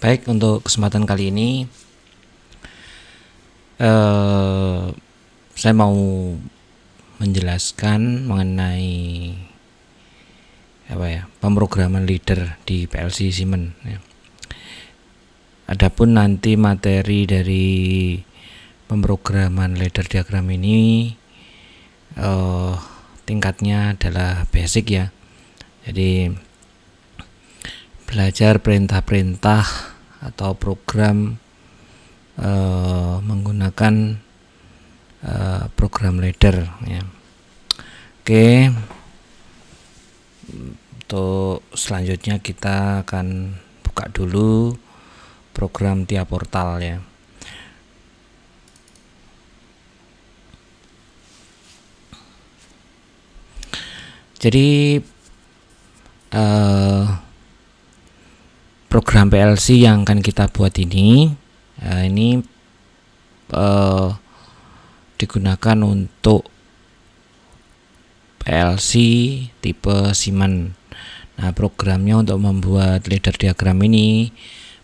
Baik, untuk kesempatan kali ini saya mau menjelaskan mengenai pemrograman leader di PLC Siemens ya. Adapun nanti materi dari pemrograman ladder diagram ini tingkatnya adalah basic ya. Jadi belajar perintah-perintah atau program menggunakan program ladder ya. Oke, untuk selanjutnya kita akan buka dulu program tiap portal ya. Jadi program PLC yang akan kita buat ini digunakan untuk PLC tipe Siemens. Nah, programnya untuk membuat ladder diagram ini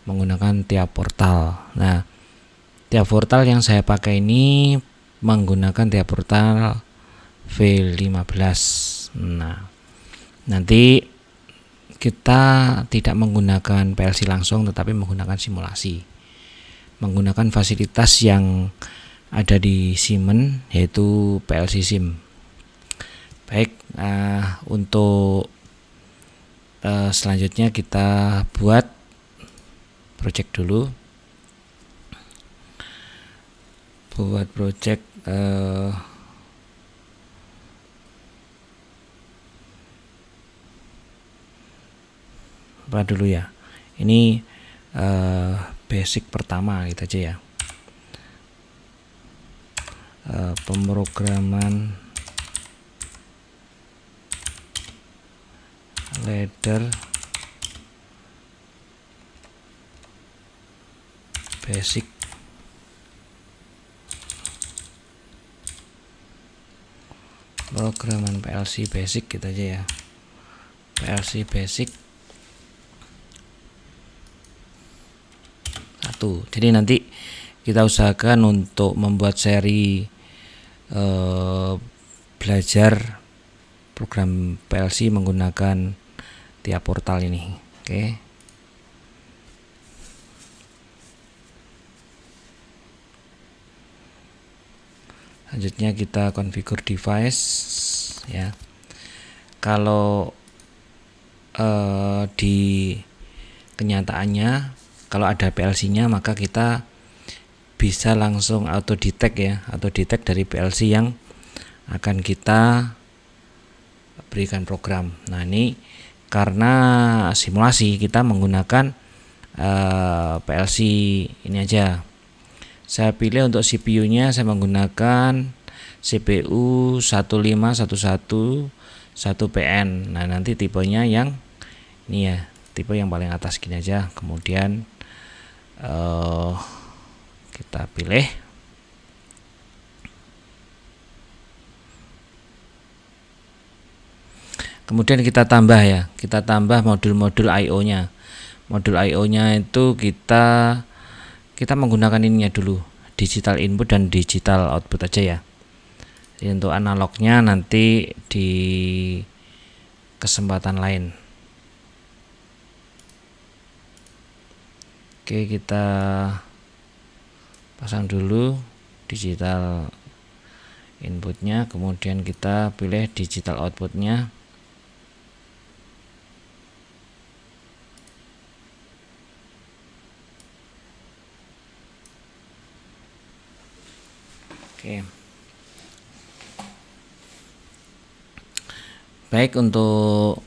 menggunakan tiap portal. Nah, tiap portal yang saya pakai ini menggunakan tiap portal V15. Nah, nanti kita tidak menggunakan PLC langsung, tetapi menggunakan simulasi, menggunakan fasilitas yang ada di Siemens, yaitu PLC Sim. Baik, untuk selanjutnya kita buat project dulu. Buat project apa dulu ya. Ini basic pertama gitu aja ya. Pemrograman ladder basic. Programan PLC basic gitu aja ya. PLC basic 1. Jadi nanti kita usahakan untuk membuat seri belajar program PLC menggunakan tiap portal ini. Oke. Selanjutnya kita configure device ya. Kalau di kenyataannya kalau ada PLC-nya maka kita bisa langsung auto detect ya, auto detect dari PLC yang akan kita berikan program. Nah, ini karena simulasi kita menggunakan PLC ini aja. Saya pilih untuk CPU-nya saya menggunakan CPU 1511 1PN. Nah, nanti tipenya yang ini ya, tipe yang paling atas gini aja. Kemudian kita pilih. Kemudian kita tambah ya, kita tambah modul-modul I/O-nya. Modul I/O-nya itu kita menggunakan ininya dulu, digital input dan digital output aja ya. Jadi untuk analognya nanti di kesempatan lain. Oke, kita pasang dulu digital inputnya, kemudian kita pilih digital outputnya. Oke. Baik, untuk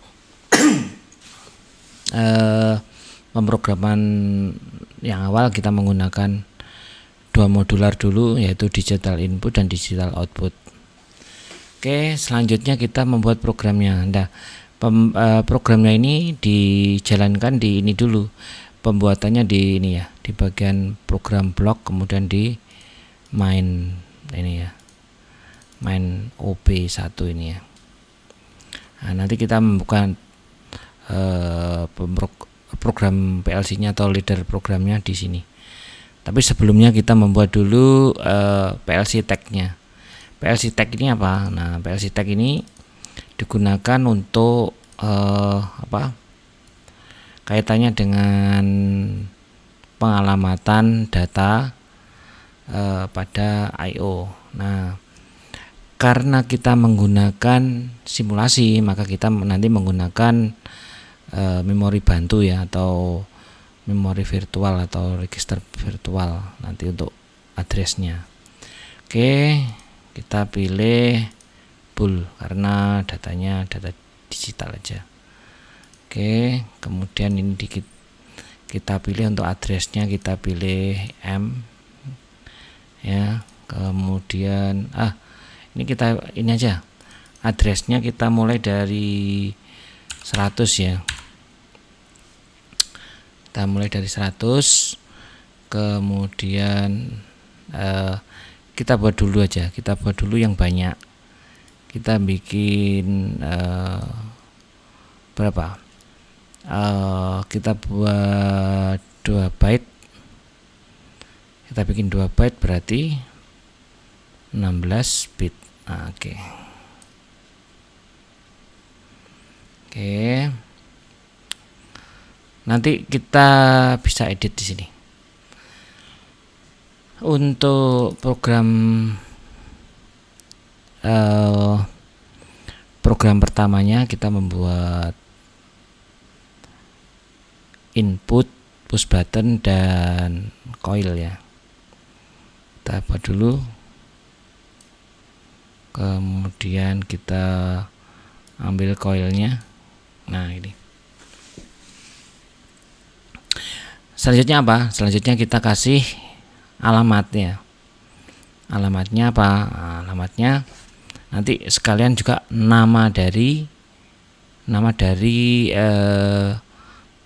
pemrograman yang awal kita menggunakan dua modular dulu, yaitu digital input dan digital output. Oke, selanjutnya kita membuat programnya. Nah, programnya ini dijalankan di ini dulu. Pembuatannya di ini ya, di bagian program blok, kemudian di main ini ya, main OB1 ini ya. Nah, nanti kita membuka program PLC-nya atau leader programnya di sini. Tapi sebelumnya kita membuat dulu PLC tag-nya. PLC tag ini apa? Nah, PLC tag ini digunakan untuk kaitannya dengan pengalamatan data pada I/O. Nah, karena kita menggunakan simulasi, maka kita nanti menggunakan memori bantu ya, atau memori virtual atau register virtual nanti untuk addressnya. Oke, kita pilih bool karena datanya data digital aja. Oke, kemudian ini kita pilih untuk addressnya, kita pilih M ya. Kemudian ini kita ini aja, addressnya kita mulai dari 100 ya. Kita mulai dari 100, kemudian kita buat dulu aja, kita buat dulu yang banyak. Kita bikin berapa? Kita buat 2 byte. Kita bikin 2 byte berarti 16 bit. Oke. Nanti kita bisa edit di sini. Untuk program pertamanya kita membuat input, push button dan coil ya. Kita buat dulu. Kemudian kita ambil coilnya. Nah, ini. Selanjutnya apa? Selanjutnya kita kasih alamatnya. Alamatnya apa? Alamatnya nanti sekalian juga nama dari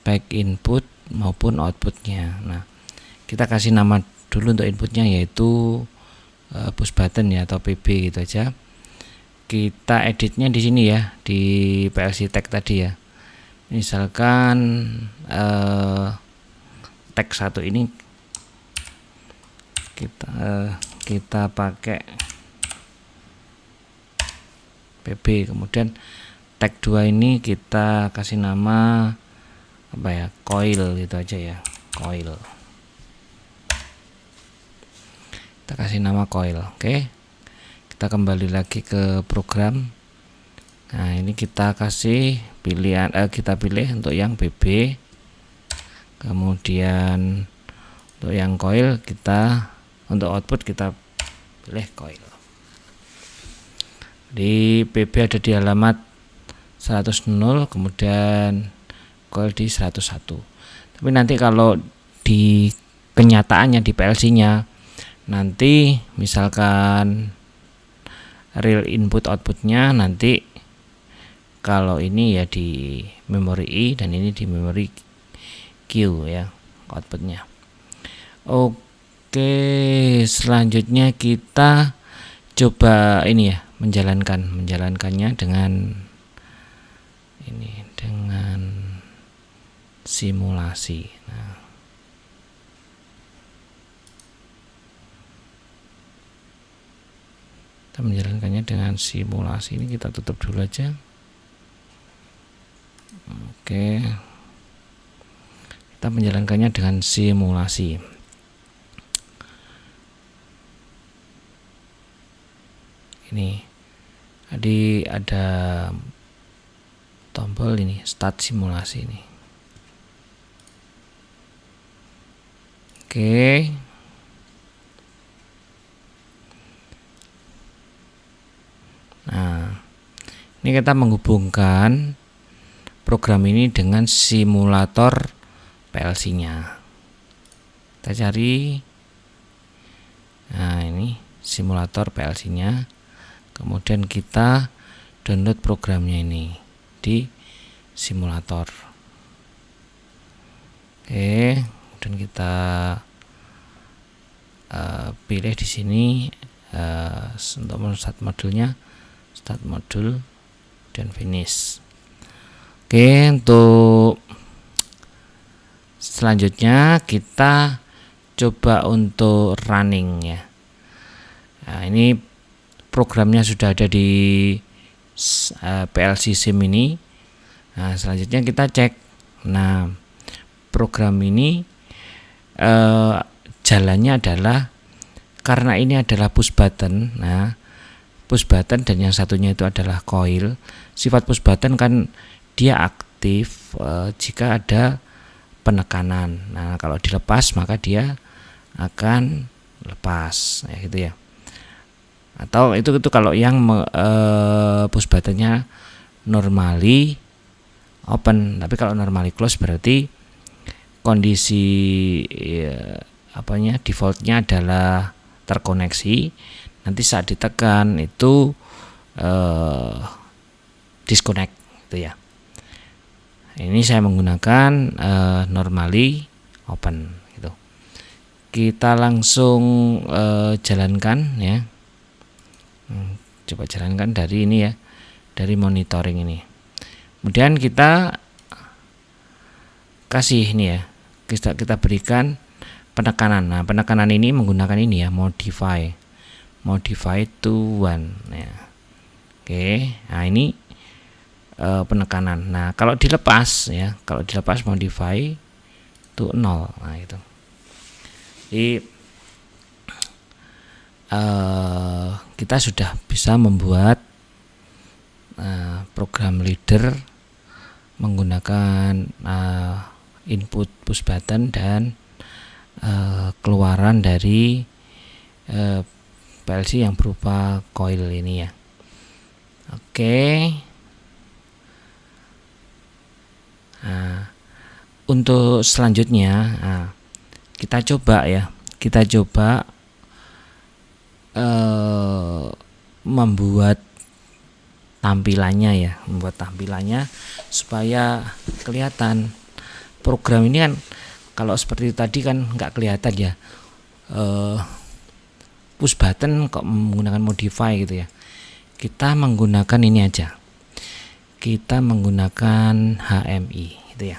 baik input maupun outputnya. Nah, kita kasih nama dulu untuk inputnya, yaitu push button ya, atau PB gitu aja. Kita editnya di sini ya, di PLC tag tadi ya. Misalkan tag 1 ini kita pakai PB, kemudian tag 2 ini kita kasih nama apa ya, coil gitu aja ya, coil. Kita kasih nama coil. Oke, kita kembali lagi ke program. Nah, ini kita kasih pilihan, kita pilih untuk yang PB, kemudian untuk yang coil kita, untuk output kita pilih coil. Di PB ada di alamat 100, kemudian coil di 101. Tapi nanti kalau di kenyataannya di PLC-nya, nanti misalkan real input outputnya nanti kalau ini ya di memori I dan ini di memori Q ya outputnya. Oke, selanjutnya kita coba ini ya, menjalankannya dengan ini, dengan simulasi. Nah, kita menjalankannya dengan simulasi. Ini kita tutup dulu aja. Oke, kita menjalankannya dengan simulasi. Ini ada tombol ini, start simulasi ini. Oke. Nah, ini kita menghubungkan program ini dengan simulator PLC-nya. Kita cari. Nah, ini simulator PLC-nya. Kemudian kita download programnya ini di simulator. Oke, kemudian kita pilih di sini untuk start modulnya, start modul dan finish. Oke, untuk Selanjutnya kita coba untuk running ya. Nah, ini programnya sudah ada di PLC SIM ini. Nah, selanjutnya kita cek. Nah, program ini jalannya adalah, karena ini adalah push button. Nah, push button dan yang satunya itu adalah coil. Sifat push button kan dia aktif jika ada penekanan. Nah, kalau dilepas maka dia akan lepas, ya gitu ya. Atau itu kalau yang push buttonnya normally open, tapi kalau normally close berarti kondisi defaultnya adalah terkoneksi. Nanti saat ditekan itu disconnect gitu ya. Ini saya menggunakan normally open gitu. Kita langsung jalankan ya. Coba jalankan dari ini ya, dari monitoring ini. Kemudian kita kasih ini ya, kita berikan penekanan. Nah, penekanan ini menggunakan ini ya, modify to 1 ya. Oke, nah ini penekanan. Nah, kalau dilepas ya, modify to 0. Nah, itu. Jadi kita sudah bisa membuat program leader menggunakan input push button dan keluaran dari PLC yang berupa coil ini ya. Oke. Nah, untuk selanjutnya kita coba membuat tampilannya supaya kelihatan. Program ini kan kalau seperti tadi kan nggak kelihatan ya, push button kok menggunakan modify gitu ya. Kita menggunakan ini aja, kita menggunakan HMI gitu ya.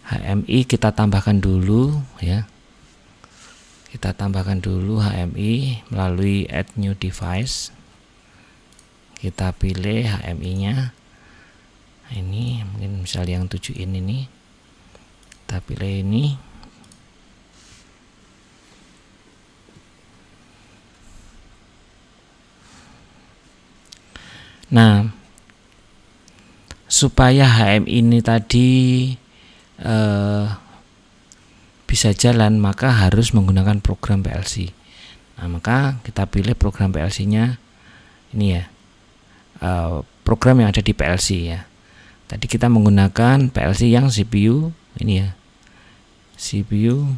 HMI kita tambahkan dulu ya, kita tambahkan dulu HMI melalui add new device. Kita pilih HMI nya ini, mungkin misal yang 7 in ini, kita pilih ini. Nah, supaya HMI ini tadi bisa jalan, maka harus menggunakan program PLC. Nah, maka kita pilih program PLC nya ini ya, program yang ada di PLC ya. Tadi kita menggunakan PLC yang CPU ini ya, CPU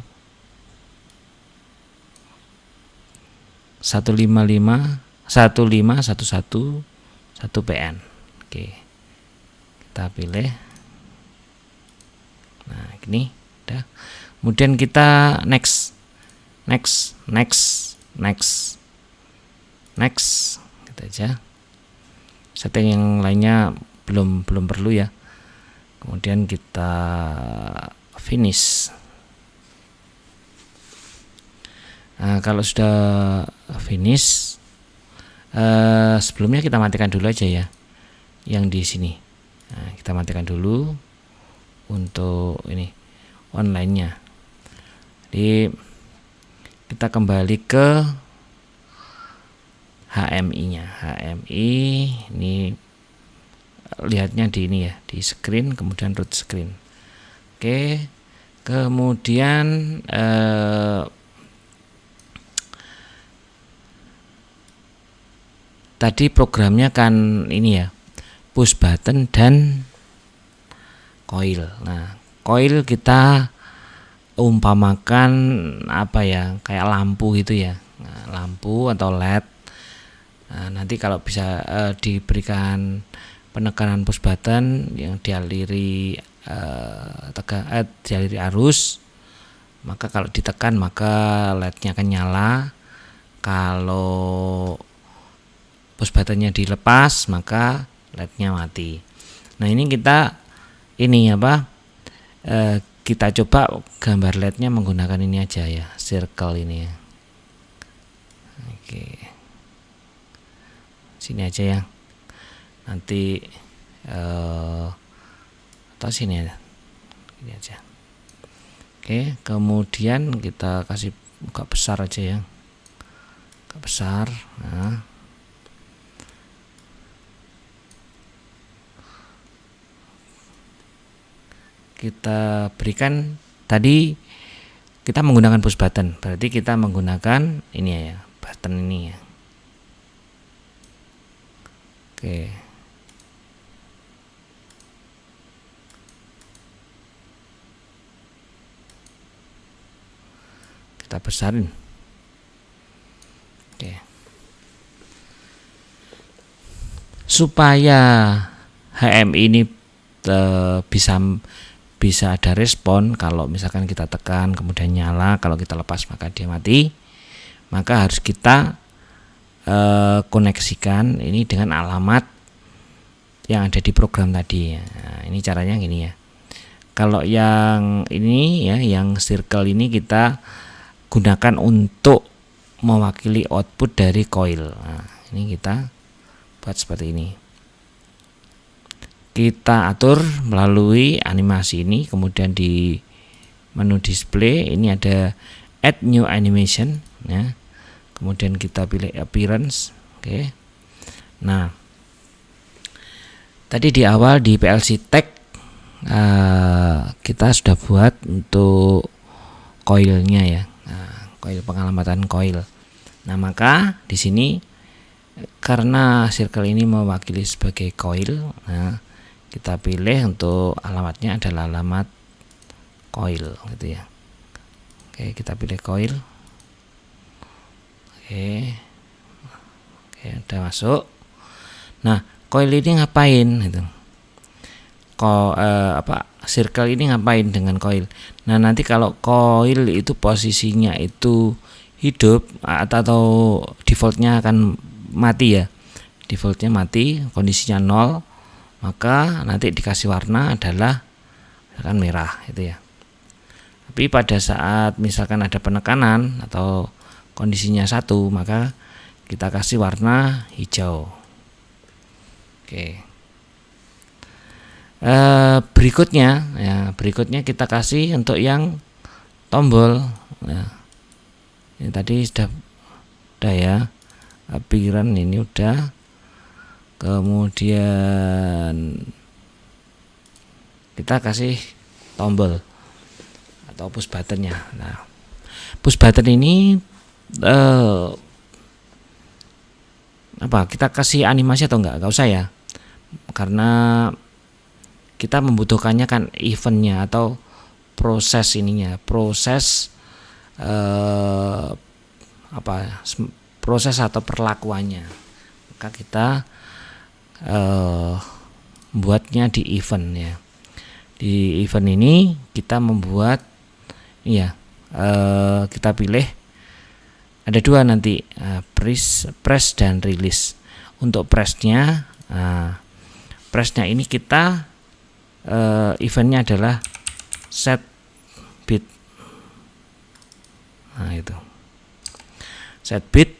1551111PN. Oke, kita pilih. Nah, ini udah. Kemudian kita next gitu aja. Setting yang lainnya belum perlu ya. Kemudian kita finish. Nah, kalau sudah finish, sebelumnya kita matikan dulu aja ya yang di sini. Nah, kita matikan dulu untuk ini online-nya. Jadi kita kembali ke HMI-nya. HMI ini lihatnya di ini ya, di screen, kemudian root screen. Oke, kemudian tadi programnya kan ini ya, push button dan coil. Nah, coil kita umpamakan apa ya, kayak lampu gitu ya. Nah, lampu atau LED. Nah, nanti kalau bisa diberikan penekanan push button yang dialiri dialiri arus, maka kalau ditekan maka LED-nya akan nyala. Kalau push buttonnya dilepas maka LED-nya mati. Nah, ini kita kita coba gambar LED-nya menggunakan ini aja ya, circle ini ya. Oke, sini aja ya, nanti atau sini aja, ini aja. Oke, kemudian kita kasih agak besar aja ya, agak besar. Nah, kita berikan, tadi kita menggunakan push button, berarti kita menggunakan ini ya, button ini ya. Oke, kita besarin. Oke, supaya HMI ini bisa ada respon. Kalau misalkan kita tekan kemudian nyala, kalau kita lepas maka dia mati, maka harus kita koneksikan ini dengan alamat yang ada di program tadi ya. Nah, ini caranya gini ya. Kalau yang ini ya, yang circle ini kita gunakan untuk mewakili output dari coil. Nah, ini kita buat seperti ini. Kita atur melalui animasi ini, kemudian di menu display ini ada add new animation ya. Kemudian kita pilih appearance. Oke. Nah, tadi di awal di PLC tag kita sudah buat untuk coilnya ya. Nah, coil, pengalamatan coil. Nah, maka di sini karena circle ini mewakili sebagai coil, nah kita pilih untuk alamatnya adalah alamat coil gitu ya. Oke, kita pilih coil. Oke, udah masuk. Nah, coil ini ngapain gitu? Circle ini ngapain dengan coil? Nah, nanti kalau coil itu posisinya itu hidup atau defaultnya akan mati ya. Defaultnya mati, kondisinya 0, maka nanti dikasih warna adalah akan merah itu ya. Tapi pada saat misalkan ada penekanan atau kondisinya 1, maka kita kasih warna hijau. Oke. Berikutnya kita kasih untuk yang tombol. Nah, ini tadi sudah ya, appearance ini udah. Kemudian kita kasih tombol atau push buttonnya. Nah, push button ini kita kasih animasi atau enggak usah ya, karena kita membutuhkannya kan eventnya atau proses ininya, proses proses atau perlakuannya, maka kita buatnya di event ya. Di event ini kita membuat ya, kita pilih ada 2 nanti, press dan release. Untuk pressnya ini kita eventnya adalah set bit. Nah, itu set bit.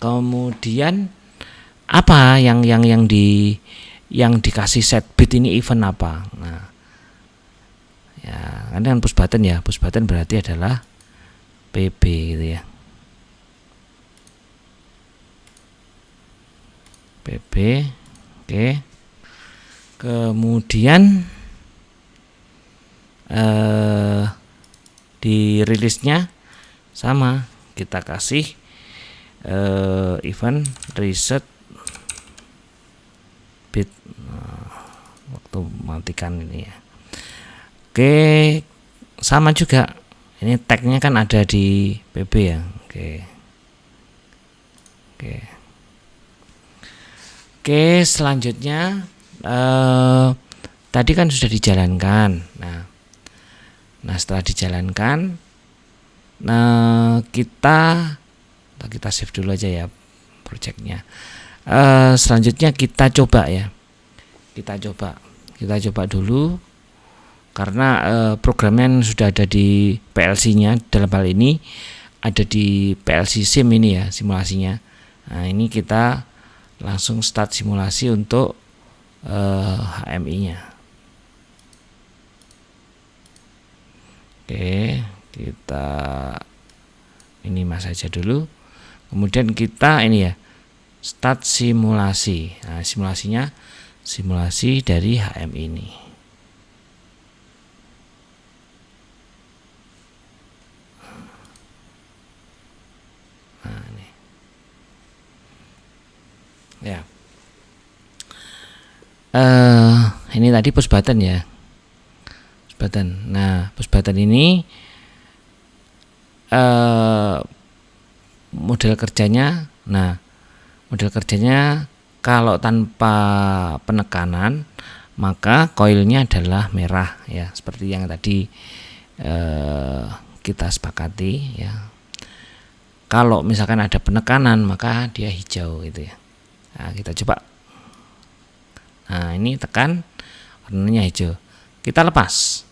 Kemudian apa yang dikasih set bit ini event apa? Nah, ya, kan dengan push button ya. Push button berarti adalah PB gitu ya. PB. Oke. Kemudian di rilisnya sama, kita kasih event reset bit. Waktu matikan ini ya. Oke, sama juga. Ini tagnya kan ada di PB ya. Oke, selanjutnya tadi kan sudah dijalankan. Nah, setelah dijalankan, kita save dulu aja ya projectnya. Selanjutnya kita coba ya. Kita coba dulu. karena programnya sudah ada di PLC-nya. Dalam hal ini ada di PLC sim ini ya simulasinya. Nah, ini kita langsung start simulasi untuk HMI-nya. Oke, kita ini mas saja dulu. Kemudian kita ini ya start simulasi. Nah, simulasinya simulasi dari HMI ini. Nah, ini. Ya. Ini tadi push button ya. Push button. Nah, push button ini model kerjanya. Nah, model kerjanya kalau tanpa penekanan maka koilnya adalah merah ya, seperti yang tadi kita sepakati ya. Kalau misalkan ada penekanan maka dia hijau gitu ya. Nah, kita coba. Nah, ini tekan, warnanya hijau. Kita lepas,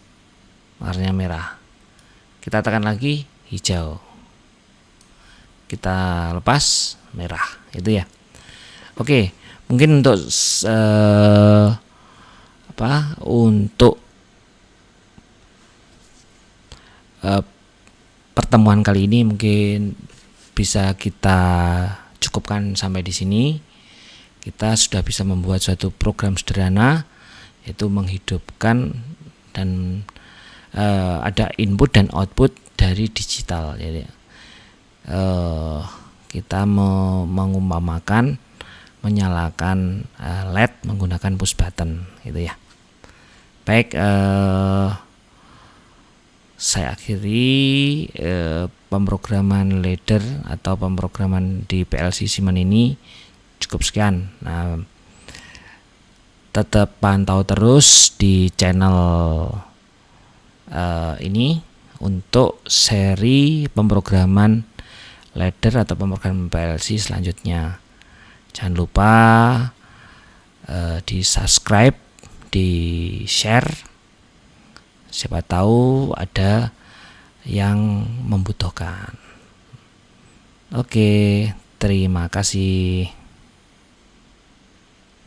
warnanya merah. Kita tekan lagi, hijau. Kita lepas, merah. Itu ya. Oke, mungkin untuk untuk pertemuan kali ini mungkin bisa kita cukupkan sampai di sini. Kita sudah bisa membuat suatu program sederhana, yaitu menghidupkan dan ada input dan output dari digital. Jadi kita mengumpamakan menyalakan LED menggunakan push button, gitu ya. Baik, saya akhiri pemrograman ladder atau pemrograman di PLC Siemens ini. Cukup sekian. Nah, tetap pantau terus di channel ini untuk seri pemrograman ladder atau pemrograman PLC selanjutnya. Jangan lupa di subscribe, di share. Siapa tahu ada yang membutuhkan. Oke, terima kasih.